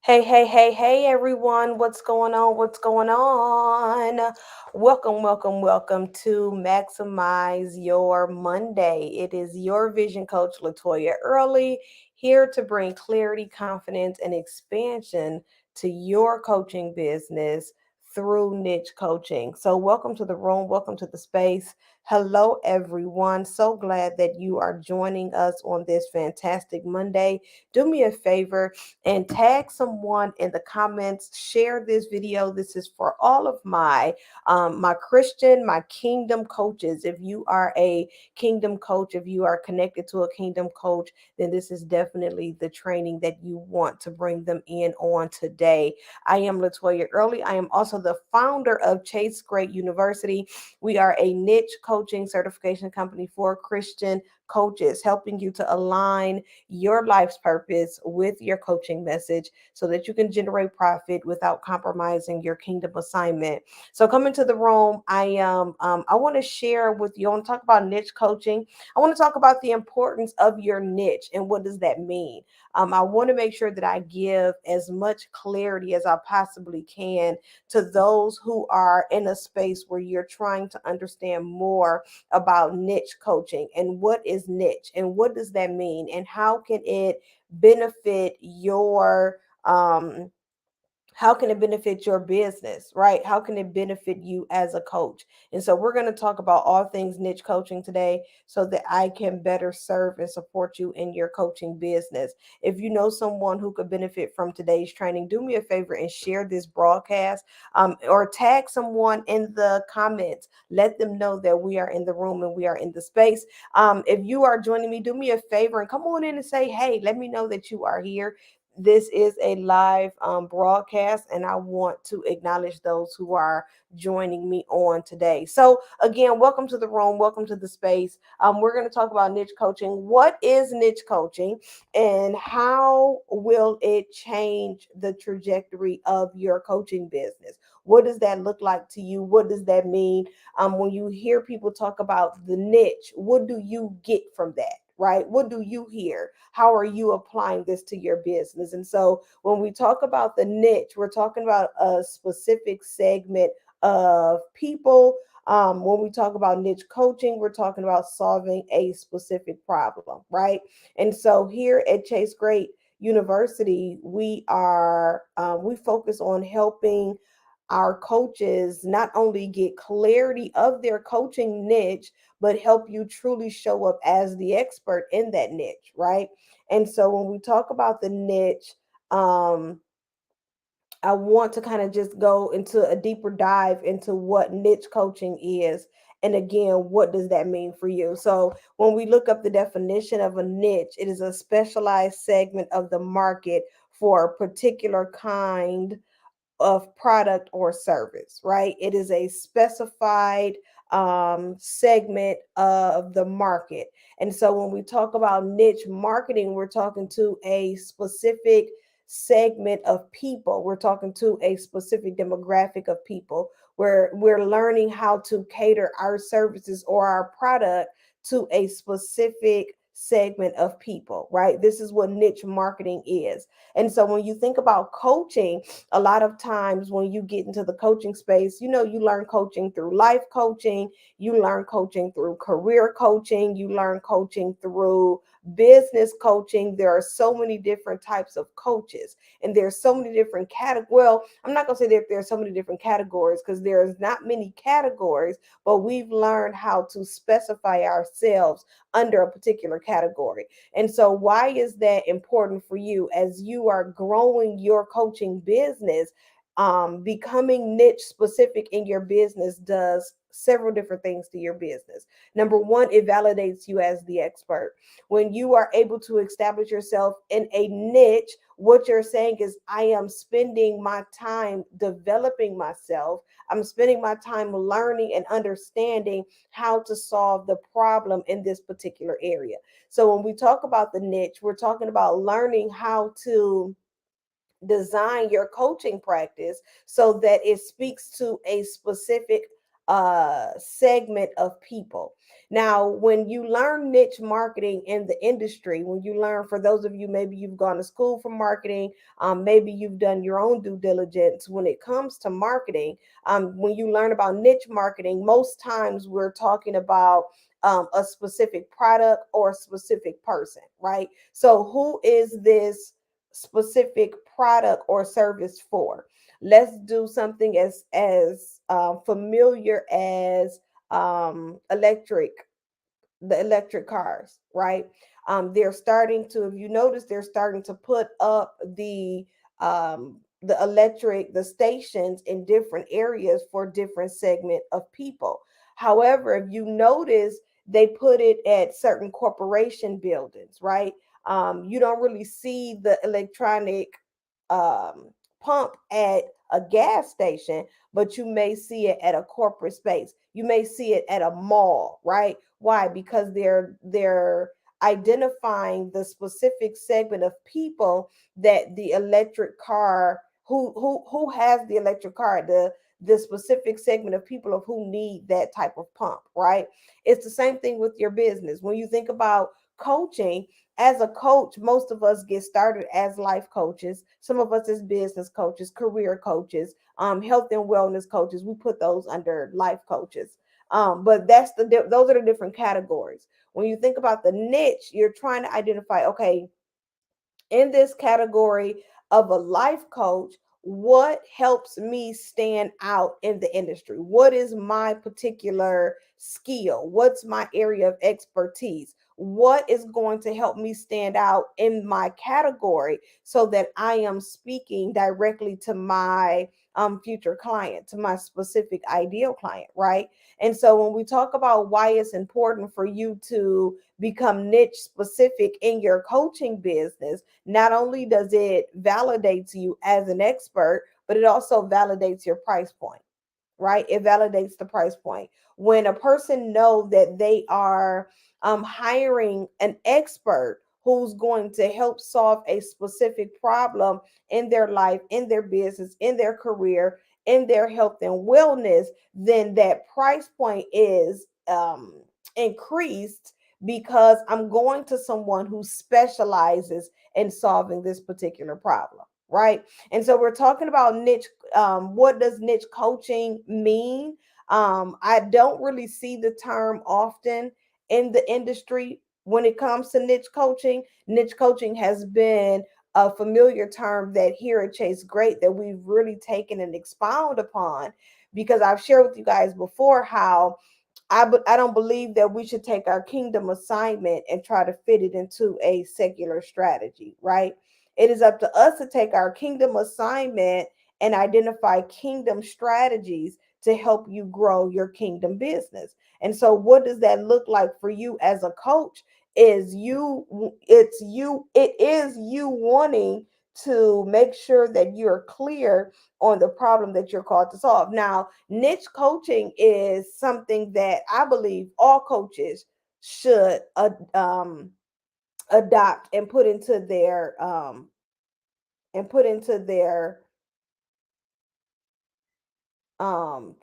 Hey, everyone. What's going on? What's going on? Welcome to Maximize Your Monday. It is your vision coach, Latoya Early, here to bring clarity, confidence, and expansion to your coaching business through niche coaching. So, welcome to the room. Welcome to the space. Hello, everyone. So glad that you are joining us on this fantastic Monday. Do me a favor and tag someone in the comments. Share this video. This is for all of my Christian, my kingdom coaches. If you are a kingdom coach, if you are connected to a kingdom coach, then this is definitely the training that you want to bring them in on today. I am Latoya Early. I am also the founder of Chase Great University. We are a niche coaching certification company for Christian coaches, helping you to align your life's purpose with your coaching message so that you can generate profit without compromising your kingdom assignment. So come into the room. I want to share with you. I want to talk about niche coaching. I want to talk about the importance of your niche and what does that mean. I want to make sure that I give as much clarity as I possibly can to those who are in a space where you're trying to understand more about niche coaching and what is niche and what does that mean and how can it benefit your how can it benefit your business, right? How can it benefit you as a coach? And so we're going to talk about all things niche coaching today so that I can better serve and support you in your coaching business. If you know someone who could benefit from today's training, do me a favor and share this broadcast, or tag someone in the comments. Let them know that we are in the room and we are in the space. If you are joining me, do me a favor and come on in and say, hey, let me know that you are here. This is a live broadcast, and I want to acknowledge those who are joining me on today. So, again, welcome to the room, welcome to the space. We're going to talk about niche coaching. What is niche coaching, and how will it change the trajectory of your coaching business? What does that look like to you? What does that mean? When you hear people talk about the niche, what do you get from that? Right? What do you hear? How are you applying this to your business? And so when we talk about the niche, we're talking about a specific segment of people. When we talk about niche coaching, we're talking about solving a specific problem, right? And so here at Chase Great University, we focus on helping our coaches not only get clarity of their coaching niche, but help you truly show up as the expert in that niche, right? And so when we talk about the niche, um, I want to kind of just go into a deeper dive into what niche coaching is. And again, what does that mean for you? So, when we look up the definition of a niche, it is a specialized segment of the market for a particular kind of product or service, right? It is a specified segment of the market. And so when we talk about niche marketing, we're talking to a specific segment of people. We're talking to a specific demographic of people where we're learning how to cater our services or our product to a specific segment of people, right? This is what niche marketing is. And so when you think about coaching, a lot of times when you get into the coaching space, you learn coaching through life coaching, you learn coaching through career coaching, you learn coaching through business coaching. There are so many different types of coaches, and there's so many different categories. Well, I'm not going to say that there's so many different categories because there's not many categories, but we've learned how to specify ourselves under a particular category. And so, why is that important for you as you are growing your coaching business? Becoming niche specific in your business does several different things to your business. Number one, it validates you as the expert. When you are able to establish yourself in a niche, what you're saying is, I am spending my time developing myself. I'm spending my time learning and understanding how to solve the problem in this particular area. So when we talk about the niche, we're talking about learning how to design your coaching practice so that it speaks to a specific segment of people. Now, when you learn niche marketing in the industry, when you learn, for those of you, maybe you've gone to school for marketing, maybe you've done your own due diligence when it comes to marketing. When you learn about niche marketing, most times we're talking about a specific product or a specific person, right? So, who is this specific product or service for? Let's do something as familiar as electric the electric cars, right? They're starting to, if you notice, they're starting to put up the electric, the stations in different areas for different segment of people. However, if you notice, they put it at certain corporation buildings, right? You don't really see the electronic pump at a gas station, but you may see it at a corporate space. You may see it at a mall, right? Why? Because they're identifying the specific segment of people that the electric car who has the electric car, the specific segment of people of who need that type of pump, right? It's the same thing with your business. When you think about coaching, as a coach, most of us get started as life coaches. Some of us as business coaches, career coaches, health and wellness coaches. We put those under life coaches. But those are the different categories. When you think about the niche, you're trying to identify, okay, in this category of a life coach, what helps me stand out in the industry? What is my particular skill? What's my area of expertise? What is going to help me stand out in my category so that I am speaking directly to my future client, to my specific ideal client, right? And so when we talk about why it's important for you to become niche specific in your coaching business, not only does it validate you as an expert, but it also validates your price point, right? It validates the price point. When a person know that they are hiring an expert who's going to help solve a specific problem in their life, in their business, in their career, in their health and wellness, then that price point is increased because I'm going to someone who specializes in solving this particular problem, right? And so we're talking about niche. What does niche coaching mean? I don't really see the term often in the industry when it comes to niche coaching. Niche coaching has been a familiar term that here at Chase Great that we've really taken and expound upon, because I've shared with you guys before how I don't believe that we should take our kingdom assignment and try to fit it into a secular strategy, right? It is up to us to take our kingdom assignment and identify kingdom strategies to help you grow your kingdom business. And so what does that look like for you as a coach? It is you wanting to make sure that you're clear on the problem that you're called to solve. Now, niche coaching is something that I believe all coaches should adopt and put into their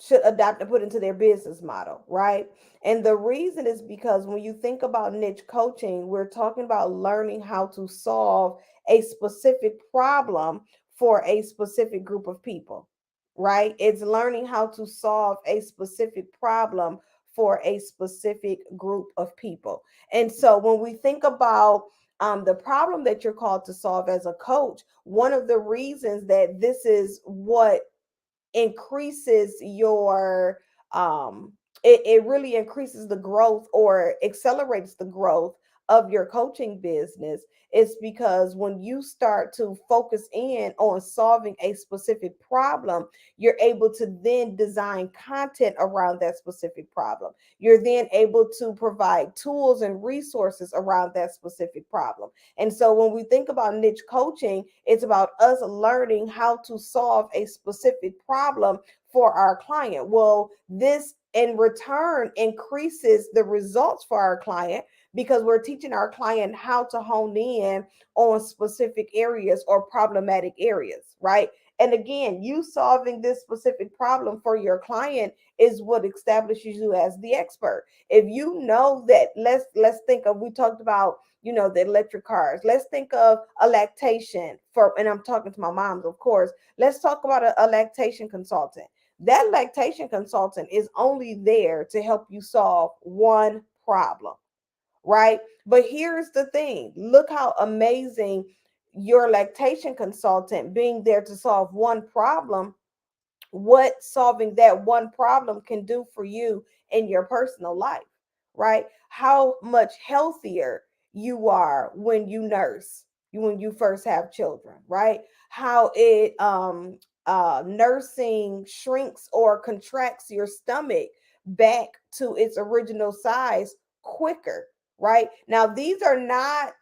should adapt and put into their business model, right? And the reason is because when you think about niche coaching, we're talking about learning how to solve a specific problem for a specific group of people, right? It's learning how to solve a specific problem for a specific group of people. And so when we think about the problem that you're called to solve as a coach, one of the reasons that this is what increases your it really increases the growth or accelerates the growth of your coaching business is because when you start to focus in on solving a specific problem, you're able to then design content around that specific problem. You're then able to provide tools and resources around that specific problem. And so when we think about niche coaching, it's about us learning how to solve a specific problem for our client. Well, this in return increases the results for our client because we're teaching our client how to hone in on specific areas or problematic areas, right? And again, you solving this specific problem for your client is what establishes you as the expert. If you know that, let's think of, we talked about, the electric cars. Let's think of a lactation for, and I'm talking to my moms, of course. Let's talk about a lactation consultant. That lactation consultant is only there to help you solve one problem, right? But here's the thing, look how amazing your lactation consultant being there to solve one problem, what solving that one problem can do for you in your personal life, right? How much healthier you are when you nurse, when you first have children, right? How it nursing shrinks or contracts your stomach back to its original size quicker, right? Now these are not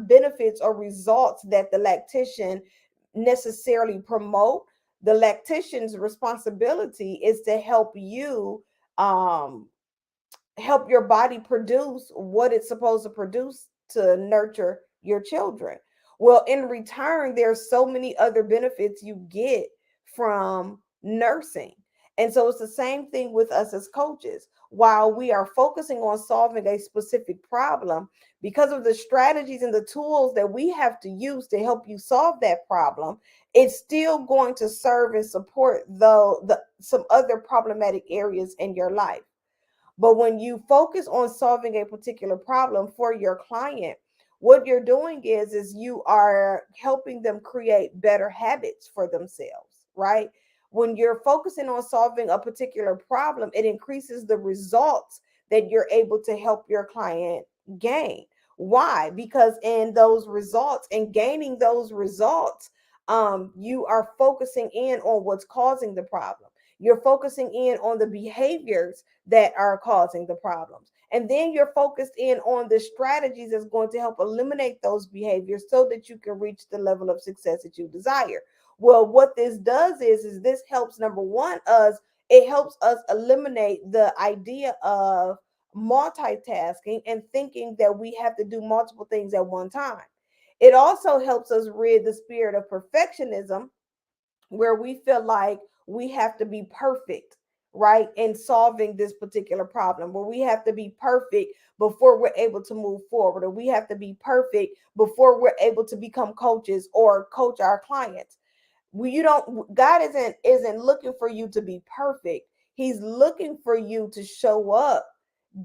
benefits or results that the lactician necessarily promote. The lactician's responsibility is to help you, um, help your body produce what it's supposed to produce to nurture your children. Well, in return, there's so many other benefits you get from nursing. And so it's the same thing with us as coaches. While we are focusing on solving a specific problem, because of the strategies and the tools that we have to use to help you solve that problem, it's still going to serve and support the some other problematic areas in your life. But when you focus on solving a particular problem for your client, what you're doing is you are helping them create better habits for themselves, right? When you're focusing on solving a particular problem, it increases the results that you're able to help your client gain. Why? Because in those results and gaining those results, you are focusing in on what's causing the problem. You're focusing in on the behaviors that are causing the problems. And then you're focused in on the strategies that's going to help eliminate those behaviors so that you can reach the level of success that you desire. Well, what this does is this helps, number one, us, it helps us eliminate the idea of multitasking and thinking that we have to do multiple things at one time. It also helps us rid the spirit of perfectionism, where we feel like we have to be perfect, right, in solving this particular problem, where we have to be perfect before we're able to move forward, or we have to be perfect before we're able to become coaches or coach our clients. You don't, God isn't looking for you to be perfect. He's looking for you to show up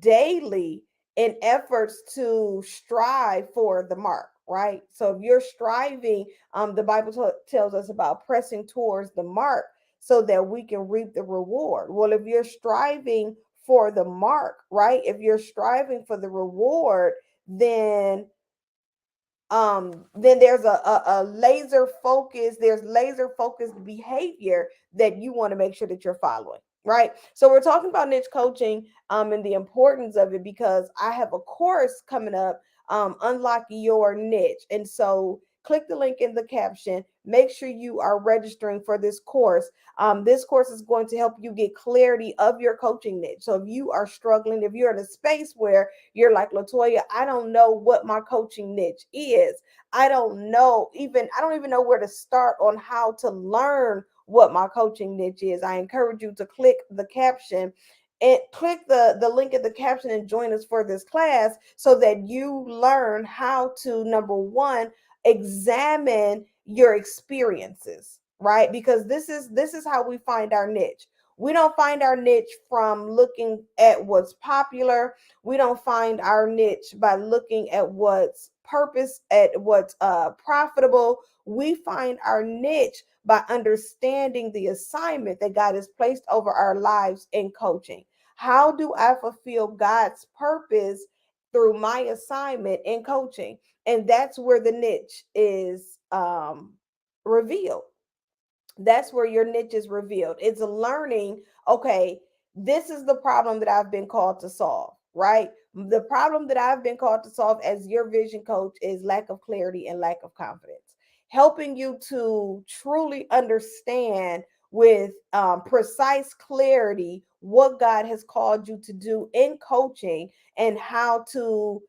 daily in efforts to strive for the mark, right? So if you're striving, the Bible tells us about pressing towards the mark so that we can reap the reward. Well, if you're striving for the mark, right, if you're striving for the reward, then then there's a laser focused behavior that you want to make sure that you're following, right? So we're talking about niche coaching, and the importance of it, because I have a course coming up, unlock your niche. And so click the link in the caption, make sure you are registering for this course. This course is going to help you get clarity of your coaching niche. So if you are struggling, if you're in a space where you're like, Latoya, I don't know what my coaching niche is. I don't even know where to start on how to learn what my coaching niche is. I encourage you to click the caption and click the link in the caption and join us for this class so that you learn how to, number one, examine your experiences, right? Because this is how we find our niche. We don't find our niche from looking at what's popular. We don't find our niche by looking at what's purpose, at what's profitable. We find our niche by understanding the assignment that God has placed over our lives in coaching. How do I fulfill God's purpose through my assignment in coaching? And that's where the niche is revealed. That's where your niche is revealed. It's learning, okay, this is the problem that I've been called to solve, right? The problem that I've been called to solve as your vision coach is lack of clarity and lack of confidence. Helping you to truly understand with precise clarity what God has called you to do in coaching, and how to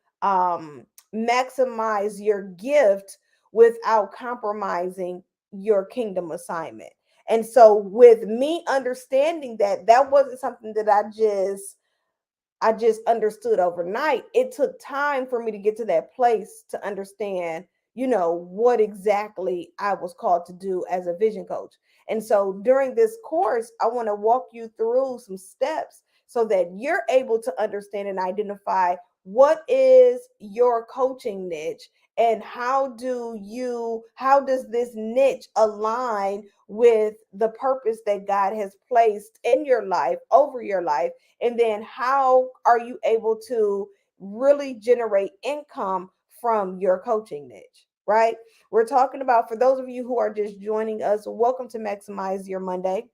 maximize your gift without compromising your kingdom assignment. And so with me understanding that, that wasn't something that I just understood overnight. It took time for me to get to that place to understand, what exactly I was called to do as a vision coach. And so during this course, I want to walk you through some steps so that you're able to understand and identify what is your coaching niche, and how does this niche align with the purpose that God has placed in your life, over your life, and then how are you able to really generate income from your coaching niche, right? We're talking about, for those of you who are just joining us, welcome to Maximize Your Monday.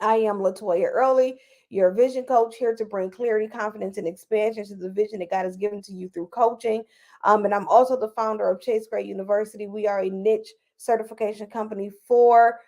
I am Latoya Early, your vision coach, here to bring clarity, confidence, and expansion to the vision that God has given to you through coaching. And I'm also the founder of Chase Gray University. We are a niche certification company for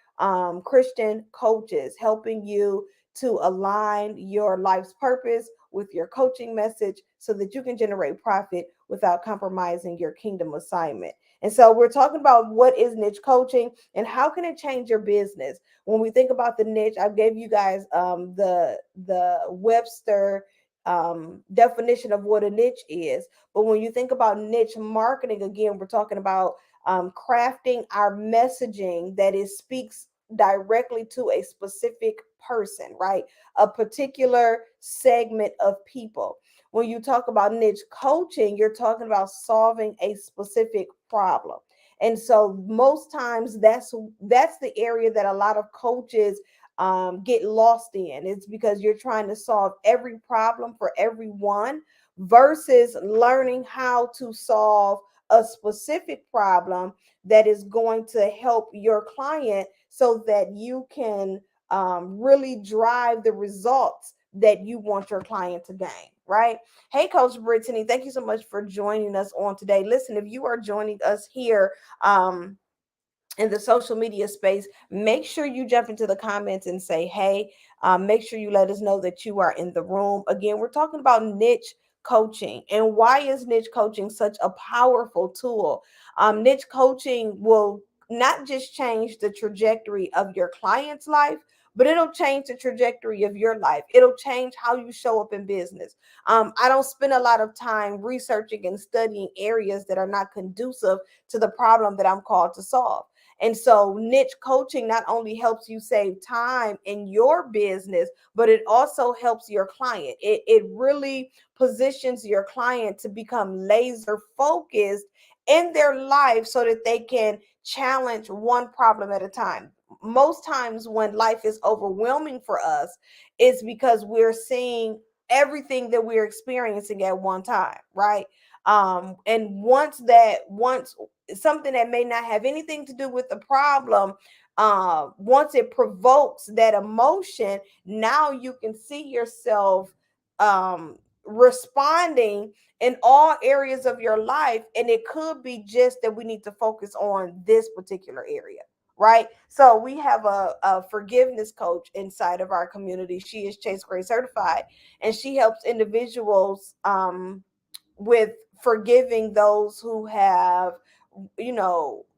Christian coaches, helping you to align your life's purpose with your coaching message so that you can generate profit without compromising your kingdom assignment. And so we're talking about what is niche coaching and how can it change your business. When we think about the niche, I gave you guys the Webster definition of what a niche is. But when you think about niche marketing, again, we're talking about crafting our messaging that it speaks directly to a specific person, right? A particular segment of people. When you talk about niche coaching, you're talking about solving a specific problem. And so most times that's the area that a lot of coaches get lost in. It's because you're trying to solve every problem for everyone versus learning how to solve a specific problem that is going to help your client so that you can really drive the results that you want your client to gain, right? Hey, Coach Brittany, thank you so much for joining us on today. Listen, if you are joining us here, um, in the social media space, make sure you jump into the comments and say, hey, make sure you let us know that you are in the room. Again, we're talking about niche coaching and why is niche coaching such a powerful tool. Niche coaching will not just change the trajectory of your client's life, but it'll change the trajectory of your life. It'll change how you show up in business. I don't spend a lot of time researching and studying areas that are not conducive to the problem that I'm called to solve. And so niche coaching not only helps you save time in your business, but it also helps your client. It really positions your client to become laser focused in their life so that they can challenge one problem at a time. Most times when life is overwhelming for us, it's because we're seeing everything that we're experiencing at one time, right? And once something that may not have anything to do with the problem, once it provokes that emotion, now you can see yourself responding in all areas of your life, and it could be just that we need to focus on this particular area, right? So we have a forgiveness coach inside of our community. She is Chase Gray certified, and she helps individuals with forgiving those who have,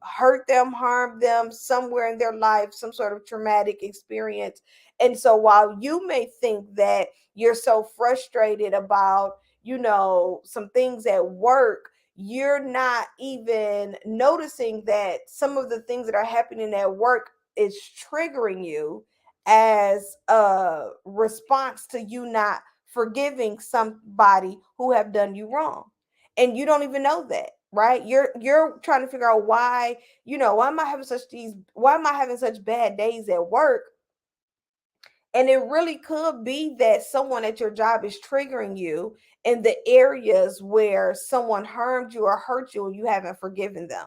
hurt them, harmed them somewhere in their life, some sort of traumatic experience. And so while you may think that you're so frustrated about, some things at work, you're not even noticing that some of the things that are happening at work is triggering you as a response to you not forgiving somebody who have done you wrong, and you don't even know that, right? You're trying to figure out why, why am I having such bad days at work? And it really could be that someone at your job is triggering you in the areas where someone harmed you or hurt you and you haven't forgiven them.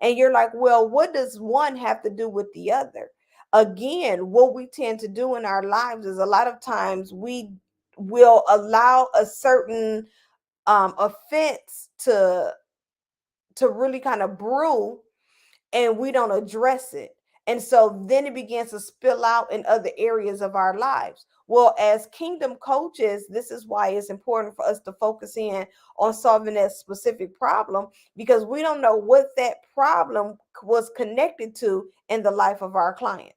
And you're like, well, what does one have to do with the other? Again, what we tend to do in our lives is a lot of times we will allow a certain offense to really kind of brew, and we don't address it. And so then it begins to spill out in other areas of our lives. Well, as kingdom coaches, this is why it's important for us to focus in on solving that specific problem, because we don't know what that problem was connected to in the life of our client.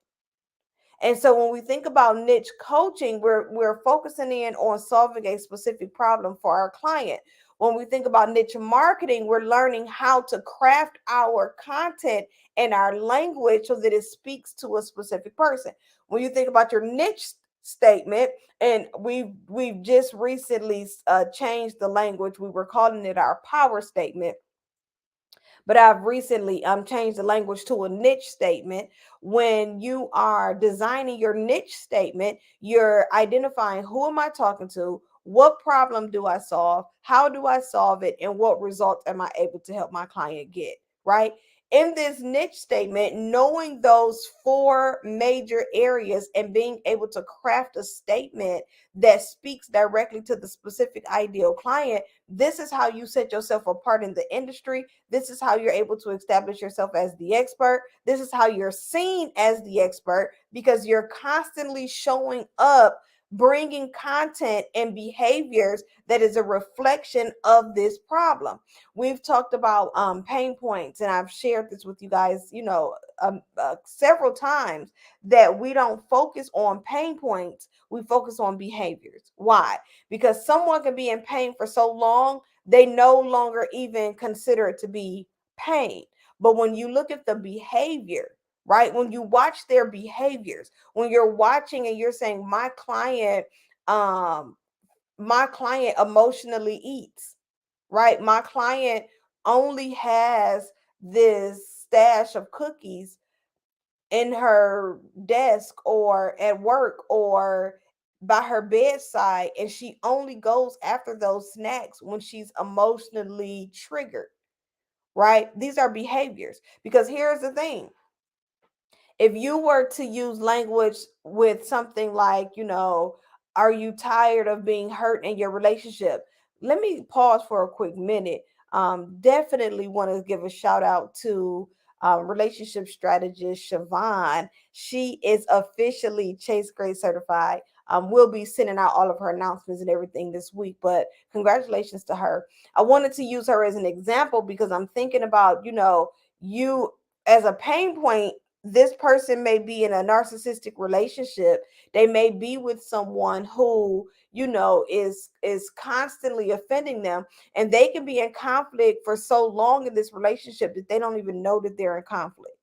And so when we think about niche coaching, we're focusing in on solving a specific problem for our client. When we think about niche marketing, we're learning how to craft our content and our language so that it speaks to a specific person. When you think about your niche statement, and we've just recently changed the language. We were calling it our power statement, but I've recently changed the language to a niche statement. When you are designing your niche statement, you're identifying, who am I talking to? What problem do I solve? How do I solve it? And what results am I able to help my client get? Right? In this niche statement, knowing those four major areas and being able to craft a statement that speaks directly to the specific ideal client, this is how you set yourself apart in the industry. This is how you're able to establish yourself as the expert. This is how you're seen as the expert, because you're constantly showing up, bringing content and behaviors that is a reflection of this problem. We've talked about pain points, and I've shared this with you guys, several times, that we don't focus on pain points, we focus on behaviors. Why? Because someone can be in pain for so long, they no longer even consider it to be pain. But when you look at the behavior, right? When you watch their behaviors, when you're watching and you're saying, um, my client emotionally eats, right? My client only has this stash of cookies in her desk or at work or by her bedside, and she only goes after those snacks when she's emotionally triggered, right? These are behaviors. Because here's the thing: if you were to use language with something like, are you tired of being hurt in your relationship? Let me pause for a quick minute. Definitely want to give a shout out to relationship strategist Siobhan. She is officially Chase Grade certified. We'll be sending out all of her announcements and everything this week, but congratulations to her. I wanted to use her as an example because I'm thinking about, you as a pain point. This person may be in a narcissistic relationship. They may be with someone who, is constantly offending them, and they can be in conflict for so long in this relationship that they don't even know that they're in conflict,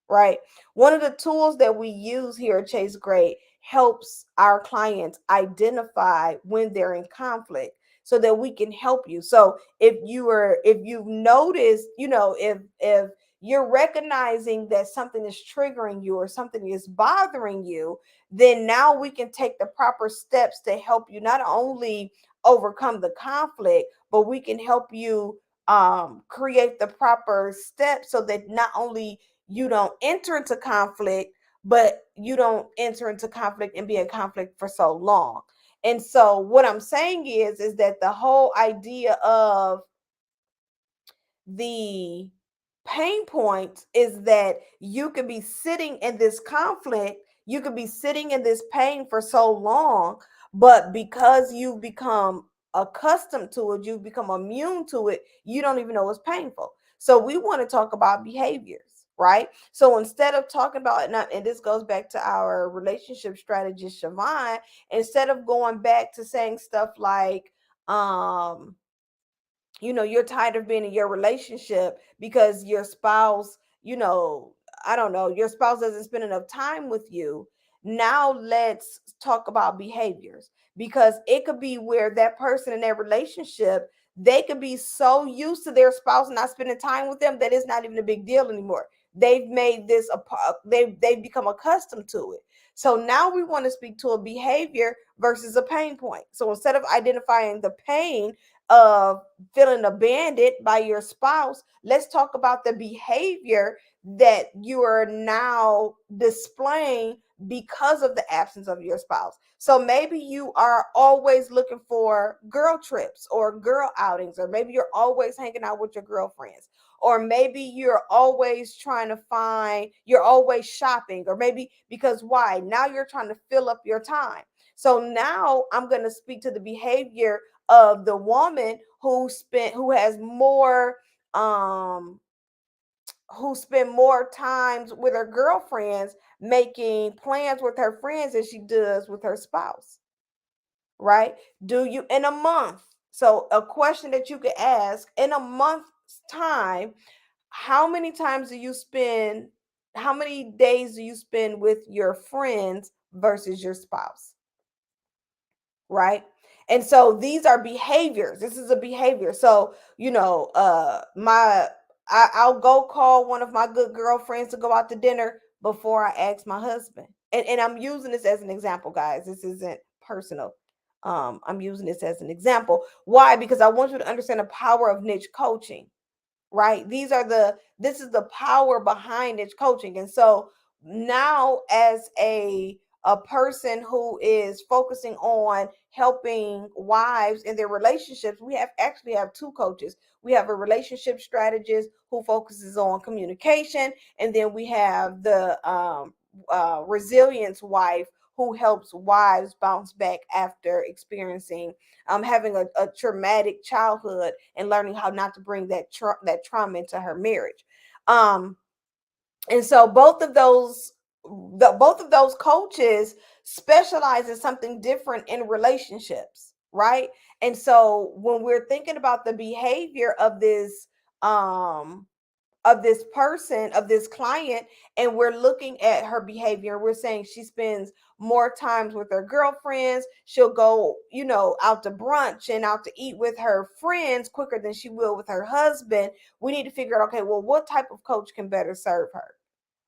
right? One of the tools that we use here at Chase Great helps our clients identify when they're in conflict so that we can help you. So if you've noticed, if you're recognizing that something is triggering you or something is bothering you, then now we can take the proper steps to help you not only overcome the conflict, but we can help you create the proper steps so that not only you don't enter into conflict, but you don't enter into conflict and be in conflict for so long. And so what I'm saying is that the whole idea of the pain point is that you could be sitting in this conflict, you could be sitting in this pain for so long, but because you've become accustomed to it, you've become immune to it, you don't even know it's painful. So we want to talk about behaviors, right? So instead of talking about it now, and this goes back to our relationship strategist Siobhan, instead of going back to saying stuff like, you're tired of being in your relationship because your spouse, I don't know, your spouse doesn't spend enough time with you. Now let's talk about behaviors, because it could be where that person in their relationship, they could be so used to their spouse not spending time with them that it's not even a big deal anymore. They've made this a part, they've become accustomed to it. So now we want to speak to a behavior versus a pain point. So instead of identifying the pain of feeling abandoned by your spouse, let's talk about the behavior that you are now displaying because of the absence of your spouse. So maybe you are always looking for girl trips or girl outings, or maybe you're always hanging out with your girlfriends, or maybe you're always trying to find, you're always shopping, or maybe because why? Now you're trying to fill up your time. So now I'm going to speak to the behavior of the woman who has more um who spend more times with her girlfriends making plans with her friends than she does with her spouse, right? Do you in a month? So a question that you could ask in a month's time, how many times do you spend how many days do you spend with your friends versus your spouse? Right? And so these are behaviors. This is a behavior. So, I'll go call one of my good girlfriends to go out to dinner before I ask my husband. And I'm using this as an example, guys. This isn't personal. I'm using this as an example. Why? Because I want you to understand the power of niche coaching, right? This is the power behind its coaching. And so now, as a person who is focusing on helping wives in their relationships, we have two coaches. We have a relationship strategist who focuses on communication, and then we have the resilience wife who helps wives bounce back after experiencing having a traumatic childhood and learning how not to bring that trauma into her marriage. Um, and so both of those coaches specialize in something different in relationships, right? And so when we're thinking about the behavior um of this person, of this client, and we're looking at her behavior. We're saying she spends more times with her girlfriends. She'll go, out to brunch and out to eat with her friends quicker than she will with her husband. We need to figure out, okay, well, what type of coach can better serve her?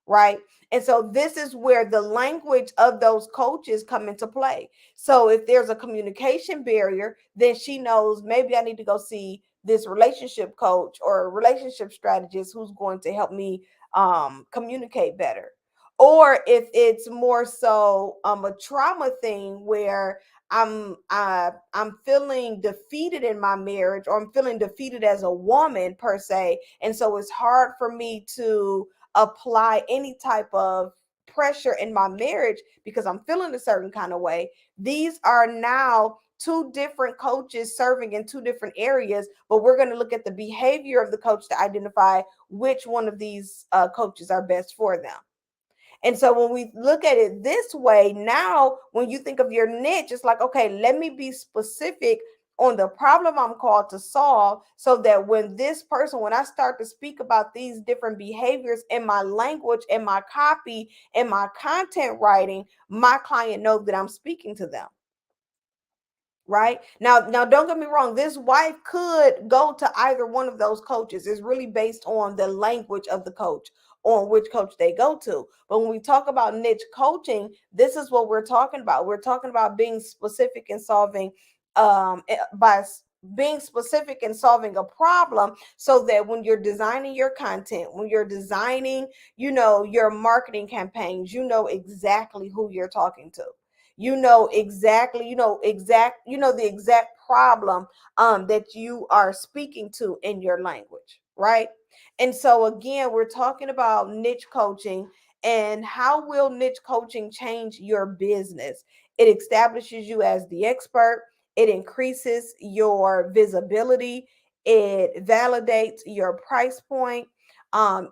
Right? And so this is where the language of those coaches come into play. So if there's a communication barrier, then she knows maybe I need to go see this relationship coach or a relationship strategist who's going to help me communicate better. Or if it's more so a trauma thing where I'm feeling defeated in my marriage, or I'm feeling defeated as a woman per se, and so it's hard for me to apply any type of pressure in my marriage because I'm feeling a certain kind of way. These are now two different coaches serving in two different areas, but we're going to look at the behavior of the coach to identify which one of these coaches are best for them. And so when we look at it this way, now when you think of your niche, it's like, okay, let me be specific on the problem I'm called to solve, so that when I start to speak about these different behaviors in my language, in my copy, in my content writing, my client knows that I'm speaking to them. Right? Now don't get me wrong, this wife could go to either one of those coaches. It's really based on the language of the coach, on which coach they go to. But when we talk about niche coaching, this is what we're talking about. We're talking about being specific in solving by being specific in solving a problem, so that when you're designing your content, when you're designing, your marketing campaigns, you know exactly who you're talking to. The exact problem that you are speaking to in your language, right? And so again, we're talking about niche coaching, and how will niche coaching change your business? It establishes you as the expert, it increases your visibility, it validates your price point.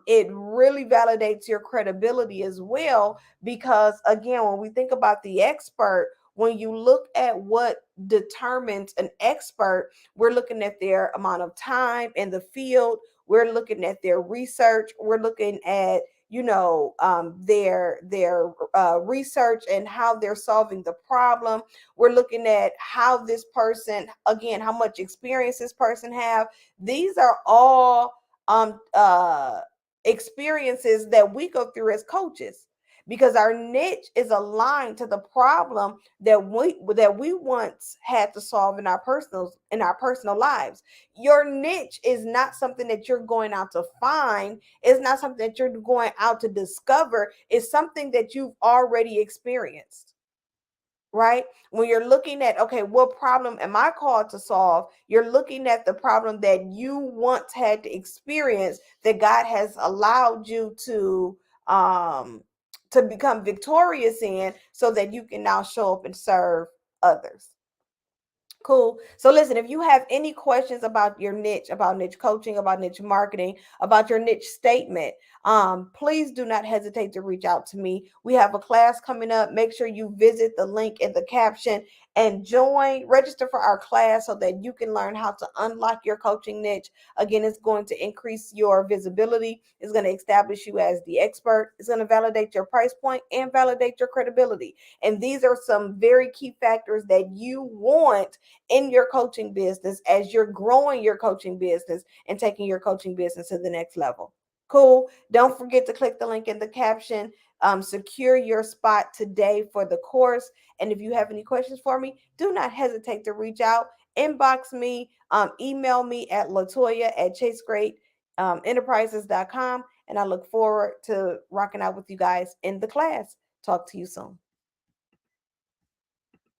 It really validates your credibility as well, because again, when we think about the expert, when you look at what determines an expert, we're looking at their amount of time in the field, we're looking at their research, we're looking at their research and how they're solving the problem. We're looking at how this person, again, how much experience this person have. These are all experiences that we go through as coaches, because our niche is aligned to the problem that we once had to solve in our personal lives. Your niche is not something that you're going out to find. It's not something that you're going out to discover. It's something that you've already experienced. right? When you're looking at, okay, what problem am I called to solve? You're looking at the problem that you once had to experience that God has allowed you to become victorious in so that you can now show up and serve others. Cool. So listen, if you have any questions about your niche, about niche coaching, about niche marketing, about your niche statement, please do not hesitate to reach out to me. We have a class coming up. Make sure you visit the link in the caption and register for our class so that you can learn how to unlock your coaching niche. Again, it's going to increase your visibility. It's going to establish you as the expert. It's going to validate your price point and validate your credibility. And these are some very key factors that you want in your coaching business as you're growing your coaching business and taking your coaching business to the next level. Cool. Don't forget to click the link in the caption. Secure your spot today for the course. And if you have any questions for me, do not hesitate to reach out, inbox me, email me at latoya at chasegreat enterprises.com. And I look forward to rocking out with you guys in the class. Talk to you soon.